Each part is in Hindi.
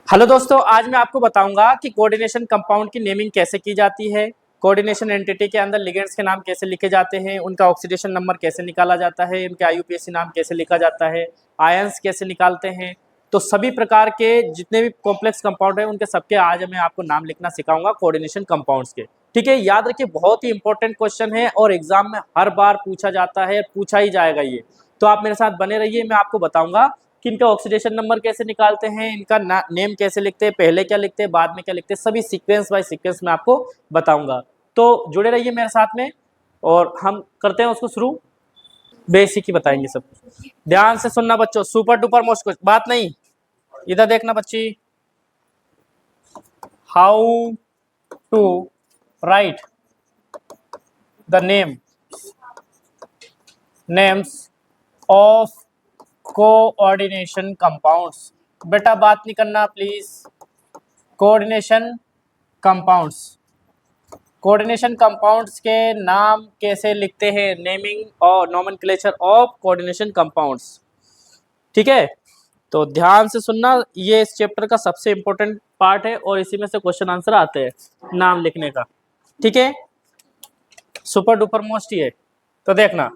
हेलो दोस्तों, आज मैं आपको बताऊंगा कि कोऑर्डिनेशन कंपाउंड की नेमिंग कैसे की जाती है। कोऑर्डिनेशन एंटिटी के अंदर लिगेंड्स के नाम कैसे लिखे जाते हैं, उनका ऑक्सीडेशन नंबर कैसे निकाला जाता है, उनके आईयूपीएसी नाम कैसे लिखा जाता है, आयंस कैसे निकालते हैं। तो सभी प्रकार के जितने भी कॉम्प्लेक्स कंपाउंड हैं उनके सबके आज मैं आपको नाम लिखना सिखाऊंगा कोऑर्डिनेशन कंपाउंड्स के। ठीक है, याद रखिए बहुत ही इंपॉर्टेंट क्वेश्चन है और एग्जाम में हर बार पूछा जाता है, पूछा ही जाएगा ये। तो आप मेरे साथ बने रहिए, मैं आपको बताऊंगा कि इनका ऑक्सीडेशन नंबर कैसे निकालते हैं, इनका नेम कैसे लिखते हैं, पहले क्या लिखते हैं बाद में क्या लिखते हैं, सभी सीक्वेंस बाय सीक्वेंस में आपको बताऊंगा। तो जुड़े रहिए मेरे साथ में और हम करते हैं उसको शुरू। बेसिक ही बताएंगे सब। ध्यान से सुनना बच्चों, सुपर डुपर मोस्ट कुछ बात नहीं। इधर देखना बच्ची, how to write the names of coordination compounds. बेटा बात नहीं करना please. Coordination compounds, coordination compounds के नाम कैसे लिखते हैं, नेमिंग और नोमेनक्लेचर ऑफ कोऑर्डिनेशन कंपाउंड्स। ठीक है, तो ध्यान से सुनना, ये इस चैप्टर का सबसे इंपॉर्टेंट पार्ट है और इसी में से क्वेश्चन आंसर आते हैं नाम लिखने का। ठीक है, सुपर डुपर मोस्ट ही है। तो देखना,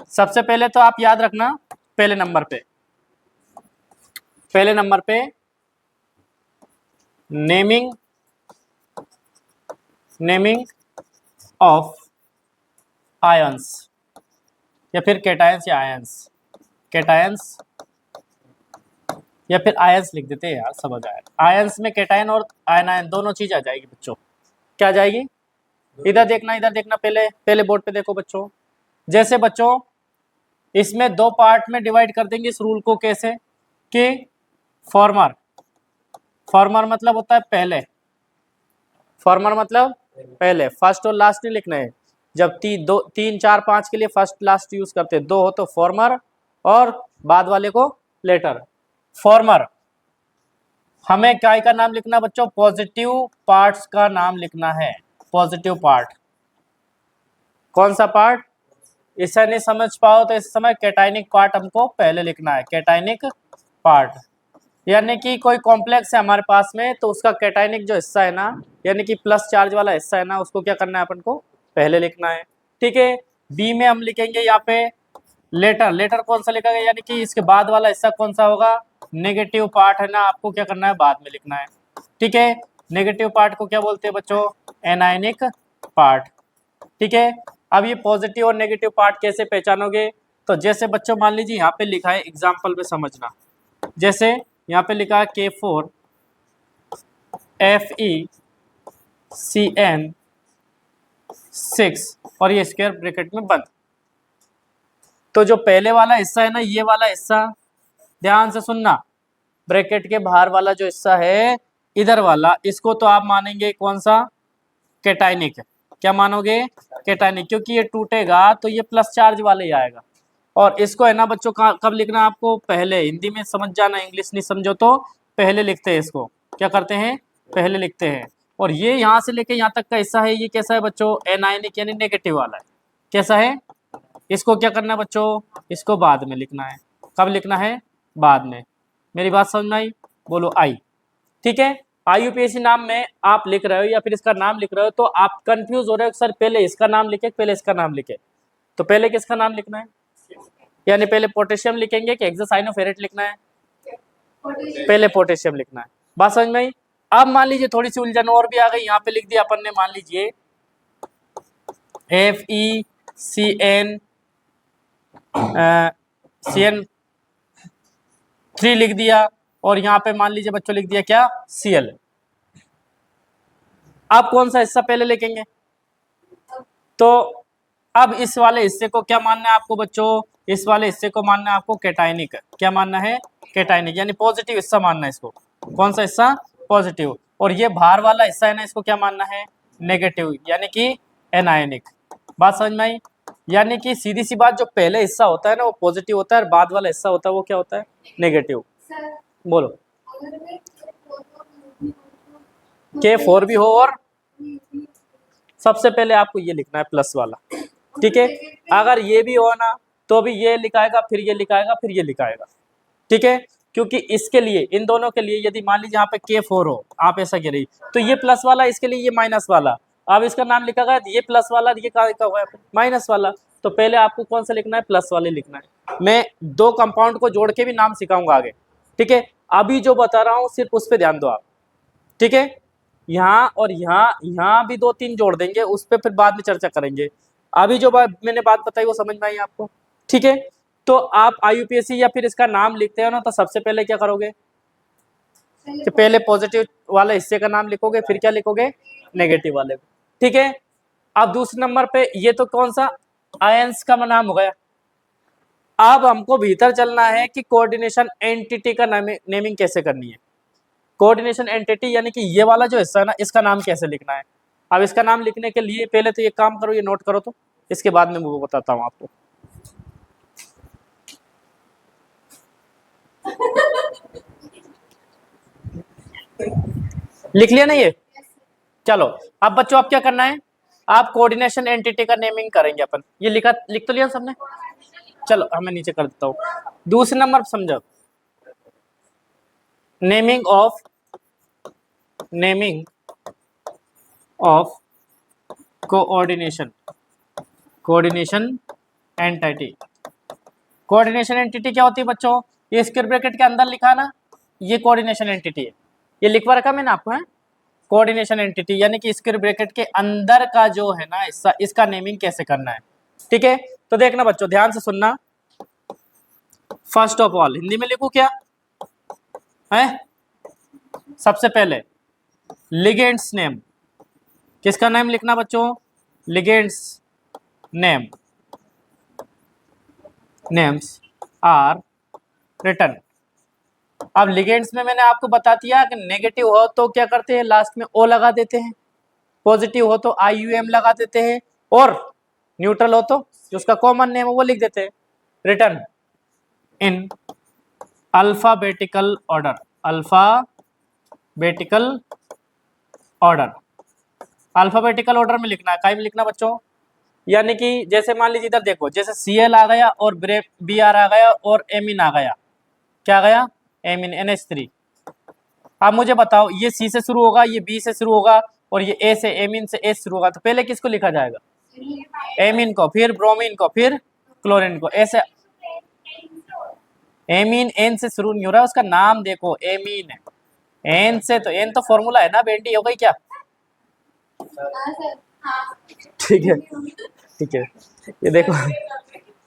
सबसे पहले तो आप याद रखना, पहले नंबर पे नेमिंग ऑफ आयंस या फिर कैटायंस या कैटायंस या फिर आयंस लिख देते हैं यार, समझ आया। आयंस में कैटायन और आयनायन दोनों चीज आ जाएगी बच्चों। क्या आ जाएगी? इधर देखना, पहले बोर्ड पे देखो बच्चों। जैसे बच्चों इसमें दो पार्ट में डिवाइड कर देंगे इस रूल को, कैसे कि फॉर्मर मतलब होता है पहले, फर्स्ट और लास्ट नहीं लिखना है। जब तीन चार पांच के लिए फर्स्ट लास्ट यूज करते हैं, दो हो तो फॉर्मर और बाद वाले को लेटर। फॉर्मर हमें क्या का नाम लिखना बच्चों, पॉजिटिव पार्ट्स का नाम लिखना है। पॉजिटिव पार्ट कौन सा पार्ट, इसे नहीं समझ पाओ तो इस समय कैटाइनिक पार्ट हमको पहले लिखना है। कैटाइनिक पार्ट यानी कि कोई कॉम्प्लेक्स है हमारे पास में, तो उसका कैटाइनिक जो हिस्सा है ना, यानी कि प्लस चार्ज वाला हिस्सा है ना, उसको क्या करना है अपन को पहले लिखना है। ठीक है, बी में हम लिखेंगे यहाँ पे लेटर कौन सा लिखा गया, यानी कि इसके बाद वाला हिस्सा कौन सा होगा, नेगेटिव पार्ट है ना, आपको क्या करना है बाद में लिखना है। ठीक है, नेगेटिव पार्ट को क्या बोलते हैं बच्चों, एनायनिक पार्ट। ठीक है, अब ये पॉजिटिव और नेगेटिव पार्ट कैसे पहचानोगे, तो जैसे बच्चों मान लीजिए यहाँ पे लिखा है, एग्जाम्पल में समझना। जैसे यहाँ पे लिखा है K4 FeCN6 और ये स्क्वायर ब्रैकेट में बंद। तो जो पहले वाला हिस्सा है ना, ये वाला हिस्सा ध्यान से सुनना, ब्रैकेट के बाहर वाला जो हिस्सा है इधर वाला, इसको तो आप मानेंगे कौन सा, कैटाइनिक। क्या मानोगे, कैटाइनिक, क्योंकि ये टूटेगा तो ये प्लस चार्ज वाले ही आएगा। और इसको है ना बच्चों कब लिखना है आपको, पहले। हिंदी में समझ जाना, इंग्लिश नहीं समझो तो पहले लिखते हैं इसको। क्या करते हैं, पहले लिखते हैं। और ये यहाँ से लेके यहाँ तक का हिस्सा है, ये कैसा है बच्चों, एनायनिक यानी नेगेटिव वाला है। कैसा है, इसको क्या करना है बच्चों, इसको बाद में लिखना है। कब लिखना है, बाद में। मेरी बात समझ में आई, बोलो आई। ठीक है, आईयूपीएसी नाम में आप लिख रहे हो या फिर इसका नाम लिख रहे हो तो आप कंफ्यूज हो रहे हो, सर पहले इसका नाम लिखे पहले इसका नाम लिखे। तो पहले किसका नाम लिखना है, यानी पहले पोटेशियम लिखेंगे कि हेक्सासाइनोफेरेट लिखना है, पहले पोटेशियम लिखना है। बात समझ में आई। अब मान लीजिए थोड़ी सी उलझन और भी आ गई, यहाँ पे लिख दिया अपन ने, मान लीजिए FeCN3 लिख दिया और यहाँ पे मान लीजिए बच्चों लिख दिया क्या, Cl। आप कौन सा हिस्सा पहले लिखेंगे, तो अब इस वाले हिस्से को क्या मानना है आपको बच्चों, इस वाले हिस्से को मानना है आपको कैटाइनिक। क्या मानना है, कैटाइनिक, यानी पॉजिटिव हिस्सा मानना है इसको। कौन सा हिस्सा, पॉजिटिव। और ये बाहर वाला हिस्सा है ना, इसको क्या मानना है, नेगेटिव, यानी कि एनायनिक। बात समझ में आई। यानी कि सीधी सी बात, जो पहले हिस्सा होता है ना वो पॉजिटिव होता है और बाद वाला हिस्सा होता है वो क्या होता है, नेगेटिव। बोलो, K4 भी हो और सबसे पहले आपको ये लिखना है प्लस वाला। ठीक है, अगर ये भी हो ना तो भी ये लिखाएगा, फिर ये लिखाएगा, फिर ये लिखाएगा। ठीक है, क्योंकि इसके लिए, इन दोनों के लिए यदि मान लीजिए यहाँ पे K4 हो, आप ऐसा कह रही, तो ये प्लस वाला, इसके लिए ये माइनस वाला, अब इसका नाम लिखा गया ये प्लस वाला, ये क्या लिखा हुआ है माइनस वाला, तो पहले आपको कौन सा लिखना है, प्लस वाले लिखना है। मैं 2 कंपाउंड को जोड़ के भी नाम सिखाऊंगा आगे, ठीक है। अभी जो बता रहा हूँ सिर्फ उस पर ध्यान दो आप, ठीक है। यहाँ और यहाँ भी 2-3 जोड़ देंगे, उस पर फिर बाद में चर्चा करेंगे। अभी जो मैंने बात बताई वो समझ में आई आपको, ठीक है। तो आप IUPAC या फिर इसका नाम लिखते हो ना, तो सबसे पहले क्या करोगे कि पहले पॉजिटिव वाले हिस्से का नाम लिखोगे, फिर क्या लिखोगे, नेगेटिव वाले, ठीक है। अब दूसरे नंबर पे ये तो कौन सा, आयंस का नाम हो गया। अब हमको भीतर चलना है कि कोऑर्डिनेशन एंटिटी का नेमिंग कैसे करनी है। कोऑर्डिनेशन एंटिटी यानी कि ये वाला जो हिस्सा है ना, इसका नाम कैसे लिखना है। अब इसका नाम लिखने के लिए पहले तो ये काम करो, ये नोट करो, तो इसके बाद में वो बताता हूँ आपको। लिख लिया ना ये, चलो अब बच्चों आप क्या करना है, आप कोऑर्डिनेशन एंटिटी का नेमिंग करेंगे अपन। ये लिख तो लिया सबने, चलो मैं नीचे कर देता हूँ। दूसरे नंबर समझो, naming of coordination entity. Coordination entity क्या होती है बच्चों, ये स्क्वायर ब्रैकेट के अंदर लिखा ना, ये कोऑर्डिनेशन एंटिटी है, ये लिखवा रखा मैंने आपको, है कोऑर्डिनेशन एंटिटी यानी कि स्क्वायर ब्रैकेट के अंदर का जो है ना हिस्सा, इसका नेमिंग कैसे करना है, ठीक है। तो देखना बच्चों, ध्यान से सुनना। फर्स्ट ऑफ ऑल हिंदी में लिखूं क्या है, सबसे पहले लिगेंड्स नेम, किसका नेम लिखना बच्चों, लिगेंड्स नेम्स आर रिटन। अब लिगेंड्स में मैंने आपको बता दिया कि नेगेटिव हो तो क्या करते हैं, लास्ट में ओ लगा देते हैं, पॉजिटिव हो तो IUM लगा देते हैं, और न्यूट्रल हो तो जो उसका कॉमन नेम है वो लिख देते हैं। Written in alphabetical order, alphabetical order में लिखना है, काय में लिखना बच्चों, यानी कि जैसे मान लीजिए इधर देखो, जैसे Cl आ गया और Br आ गया और एमीन आ गया, क्या आ गया, एमीन NH3। अब मुझे बताओ, ये C से शुरू होगा, ये B से शुरू होगा, और ये A से, एमीन से H शुरू होगा, तो पहले किसको लिखा जाएगा, एमीन को, फिर ब्रोमीन को, फिर क्लोरीन को, ऐसे। एमीन N से शुरू नहीं हो रहा, उसका नाम देखो, एमीन है, N से, तो N तो फॉर्मूला है ना, बेंटी हो गई क्या, ठीक है, ठीक है, ये देखो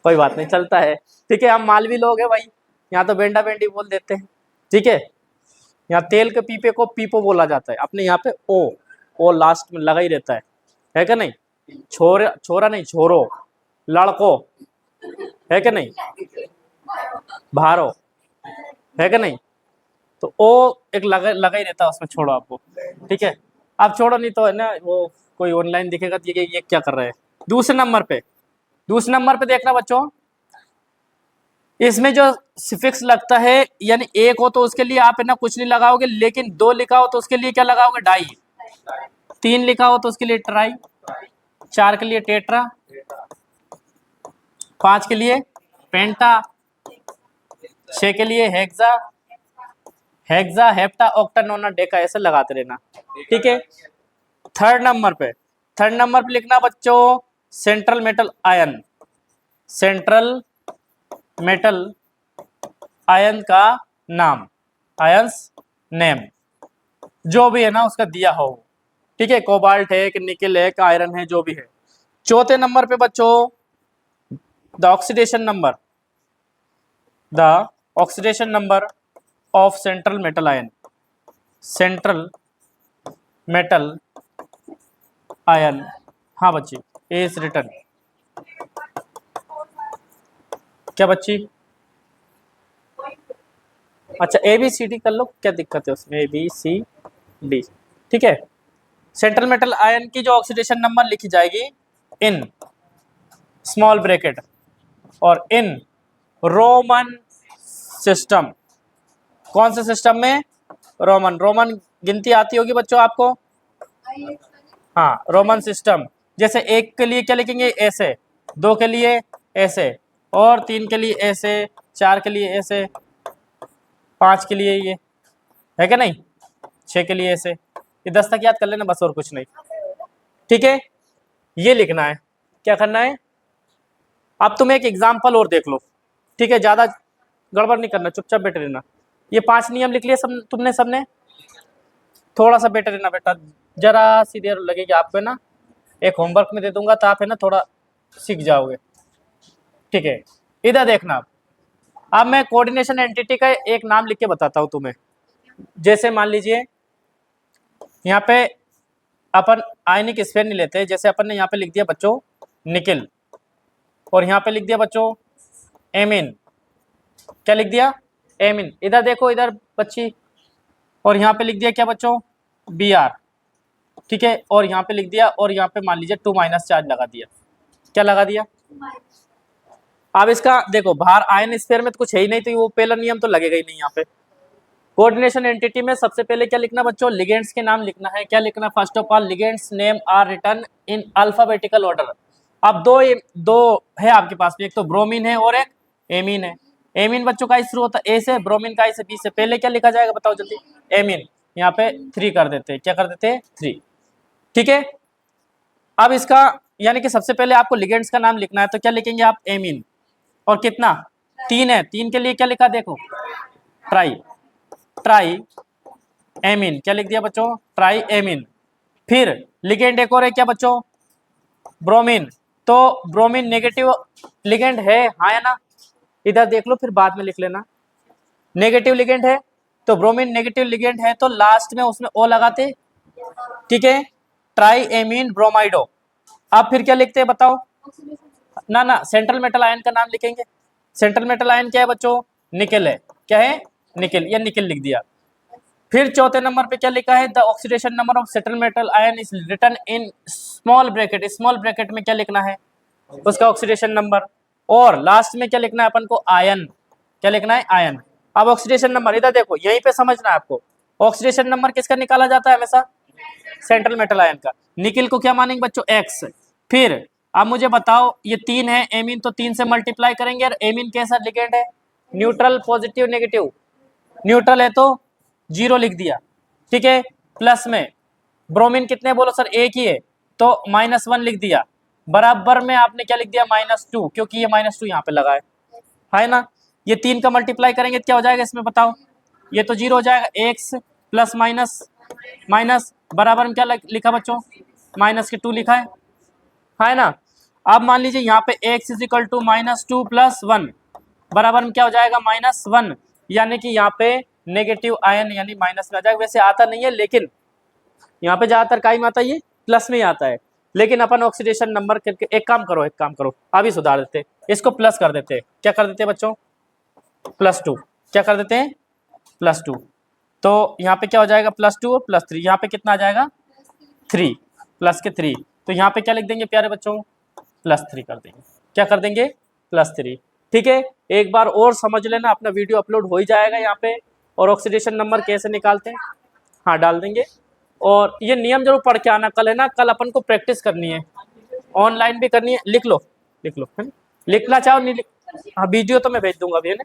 कोई बात नहीं, चलता है, ठीक है। हम मालवी लोग हैं भाई, यहाँ तो बेंडा बेंडी बोल देते हैं, ठीक है। यहाँ तेल के पीपे को पीपो बोला जाता है, अपने यहाँ पे ओ लास्ट में लगा ही रहता है क्या नहीं, छोरा नहीं, छोरो, लड़को, है क्या नहीं, भारो, है क्या नहीं, तो ओ एक लगा ही रहता है उसमें, छोड़ो आपको, ठीक है। आप छोड़ो, नहीं तो है ना वो कोई ऑनलाइन दिखेगा तो ये क्या कर रहे हैं। दूसरे नंबर पे देखना बच्चों, इसमें जो सिफिक्स लगता है, यानी एक हो तो उसके लिए आप है ना कुछ नहीं लगाओगे, लेकिन 2 लिखा हो तो उसके लिए क्या लगाओगे, डाई। 3 लिखा हो तो उसके लिए ट्राई, 4 के लिए टेट्रा, 5 के लिए पेंटा, 6 के लिए हेक्सा, हेप्टा, ऑक्टा, नोना, डेका, ऐसे लगाते रहना, ठीक है। थर्ड नंबर पे लिखना बच्चों सेंट्रल मेटल आयन का नाम, आयंस नेम, जो भी है ना उसका दिया हो, ठीक है, कोबाल्ट है कि निकेल है कि आयरन है, जो भी है। चौथे नंबर पे बच्चों the oxidation number of central metal ion, हाँ बच्ची, इज रिटन, क्या बच्ची, अच्छा ABCD कर लो, क्या दिक्कत है उसमें, ABCD, ठीक है। सेंट्रल मेटल आयन की जो ऑक्सीडेशन नंबर लिखी जाएगी इन स्मॉल ब्रैकेट और इन रोमन सिस्टम, कौन से सिस्टम में, रोमन गिनती आती होगी बच्चों आपको, हाँ रोमन सिस्टम, जैसे 1 के लिए क्या लिखेंगे, ऐसे, 2 के लिए ऐसे, और 3 के लिए ऐसे, 4 के लिए ऐसे, 5 के लिए ये है क्या नहीं, 6 के लिए ऐसे, ये 10 तक याद कर लेना बस और कुछ नहीं। ठीक है, ये लिखना है, क्या करना है। अब तुम एक एग्जाम्पल और देख लो, ठीक है, ज्यादा गड़बड़ नहीं करना, चुपचाप बैठे रहना। ये 5 नियम लिख लिए सब तुमने, सबने, थोड़ा सा बैठे रहना बेटा, जरा सी देर लगेगी आपको है ना, एक होमवर्क में दे दूंगा तो आप है ना थोड़ा सीख जाओगे। ठीक है, इधर देखना। अब मैं कोऑर्डिनेशन एंटिटी का एक नाम लिख के बताता हूं तुम्हें। जैसे मान लीजिए यहाँ पे अपन आयनिक स्फीयर नहीं लेते, जैसे अपन ने यहाँ पे लिख दिया बच्चों निकिल, और यहाँ पे लिख दिया बच्चों एमिन, क्या लिख दिया, एमिन। इधर देखो इधर बच्ची, और यहाँ पे लिख दिया क्या बच्चों, बी आर, ठीक है, और यहाँ पे लिख दिया, और यहाँ पे मान लीजिए 2- चार्ज लगा दिया, क्या लगा दिया। अब इसका देखो बाहर आयन स्फीयर में तो कुछ है ही नहीं, तो वो पहला नियम तो लगेगा ही नहीं। यहाँ पे कोऑर्डिनेशन एंटिटी में सबसे पहले क्या लिखना बच्चों, लिगेंड्स के नाम लिखना है। क्या लिखना, first of all ligands name are written in alphabetical order. अब दो है आपके पास में, एक तो ब्रोमीन है और एक एमीन है। एमीन बच्चों का शुरू होता है ए से, ब्रोमीन का से बी से। पहले क्या लिखा जाएगा बताओ जल्दी, एमीन, यहाँ पे 3 कर देते हैं, क्या कर देते हैं 3, ठीक है। अब इसका यानी कि सबसे पहले आपको लिगेंड्स का नाम लिखना है, तो क्या लिखेंगे आप, एमीन, और कितना 3 है, 3 के लिए क्या लिखा देखो, ट्राई एमीन, क्या लिख दिया बच्चों, ट्राई एमीन। फिर लिगेंड एक और है क्या बच्चों, ब्रोमीन, तो ब्रोमीन नेगेटिव लिगेंड है, हाँ या ना, इधर देख लो फिर बाद में लिख लेना। नेगेटिव लिगेंड है, तो ब्रोमीन नेगेटिव लिगेंड है, तो लास्ट में उसमें ओ लगाते, ठीक है, ट्राई एमीन ब्रोमाइडो। अब फिर क्या लिखते हैं बताओ, ना सेंट्रल मेटल आयन का नाम लिखेंगे। सेंट्रल मेटल आयन क्या है बच्चों, निकेल है, क्या है, निकेल, या निकेल लिख दिया। फिर चौथे नंबर पे क्या लिखा है, the oxidation number of central metal ion is written in small bracket. Small bracket में क्या लिखना है, उसका ऑक्सीडेशन नंबर, और लास्ट में क्या लिखना है अपन को, आयन, क्या लिखना है, आयन। अब ऑक्सीडेशन नंबर इधर देखो, यहीं पे समझना है आपको, ऑक्सीडेशन नंबर किसका निकाला जाता है हमेशा, सेंट्रल मेटल आयन का। निकिल को क्या मानेंगे बच्चों, एक्स। फिर अब मुझे बताओ ये 3 है एमीन, तो 3 से मल्टीप्लाई करेंगे, और एमीन कैसा लिगेंड है, न्यूट्रल, पॉजिटिव, नेगेटिव। न्यूट्रल है तो 0 लिख दिया, ठीक है। प्लस में ब्रोमीन कितने बोलो सर, एक ही है, तो -1 लिख दिया। बराबर में आपने क्या लिख दिया, -2, क्योंकि ये -2 यहाँ पे लगा है ना। ये 3 का मल्टीप्लाई करेंगे तो क्या हो जाएगा इसमें बताओ, ये तो 0 हो जाएगा, एक्स प्लस माइनस माइनस, बराबर में क्या लिखा बच्चों, -2 लिखा है ना। अब मान लीजिए यहाँ पे x इज इक्वल टू -2 + 1, बराबर में क्या हो जाएगा, -1, यानी कि यहाँ पे नेगेटिव आयन यानी माइनस में आ जाएगा। वैसे आता नहीं है, लेकिन यहाँ पे ज्यादातर काई में आता है, ये प्लस में ही आता है, लेकिन अपन ऑक्सीडेशन नंबर करके एक काम करो अभी सुधार देते, इसको प्लस कर देते, क्या कर देते बच्चों, +2, क्या कर देते हैं, +2। तो यहाँ पे क्या हो जाएगा, +2 और +3, यहाँ पे कितना आ जाएगा 3, प्लस के 3, तो यहाँ पे क्या लिख देंगे प्यारे बच्चों, +3 कर देंगे, क्या कर देंगे, +3, ठीक है। एक बार और समझ लेना, अपना वीडियो अपलोड हो ही जाएगा यहाँ पे, और ऑक्सीडेशन नंबर कैसे निकालते हैं, हाँ डाल देंगे। और ये नियम जरूर पढ़ के आना, कल है ना, कल अपन को प्रैक्टिस करनी है, ऑनलाइन भी करनी है, लिख लो है ना, लिखना चाहो नहीं हाँ वीडियो तो मैं भेज दूंगा अभी, है ना।